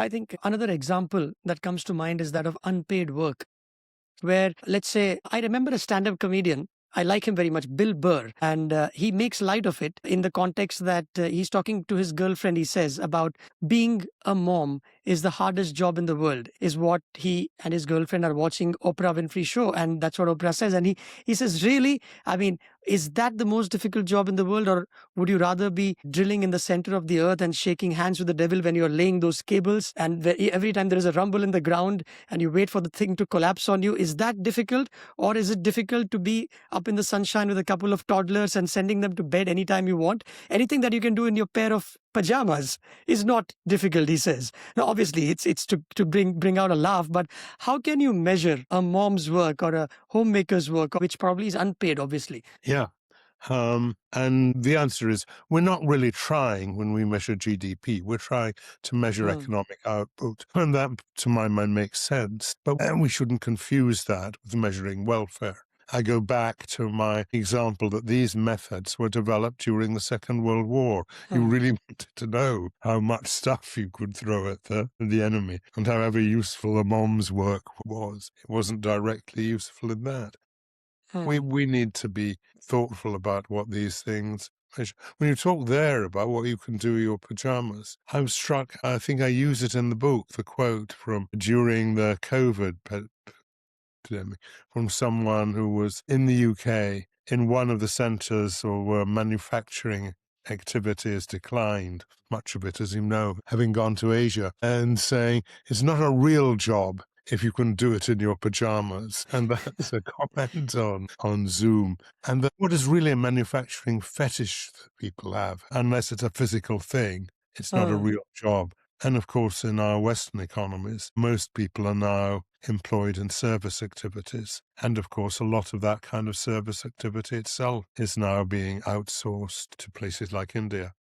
I think another example that comes to mind is that of unpaid work, where, let's say, I remember a stand up comedian. I like him very much, Bill Burr, and he makes light of it in the context that he's talking to his girlfriend. He says about being a mom is the hardest job in the world, is what he and his girlfriend are watching Oprah Winfrey show, and that's what Oprah says. And he says, really, I mean, is that the most difficult job in the world, or would you rather be drilling in the center of the earth and shaking hands with the devil when you're laying those cables, and every time there is a rumble in the ground and you wait for the thing to collapse on you? Is that difficult? Or is it difficult to be up in the sunshine with a couple of toddlers and sending them to bed anytime you want? Anything that you can do in your pair of pajamas is not difficult, he says. Now, obviously, it's to bring out a laugh, but how can you measure a mom's work or a homemaker's work, which probably is unpaid, obviously? Yeah. And the answer is we're not really trying when we measure GDP. We're trying to measure Mm. economic output. And that, to my mind, makes sense. But we shouldn't confuse that with measuring welfare. I go back to my example that these methods were developed during the Second World War. You Mm. really wanted to know how much stuff you could throw at the enemy, and however useful a mom's work was, it wasn't directly useful in that. Mm. We need to be thoughtful about what these things measure. When you talk there about what you can do with your pajamas, I'm struck, I think I use it in the book, the quote from during the COVID epidemic from someone who was in the UK in one of the centres or where manufacturing activity has declined, much of it, as you know, having gone to Asia, and saying it's not a real job if you can do it in your pajamas. And that's a comment on Zoom. And what is really a manufacturing fetish that people have, unless it's a physical thing, it's not a Mm. real job. And of course, in our Western economies, most people are now employed in service activities. And of course, a lot of that kind of service activity itself is now being outsourced to places like India.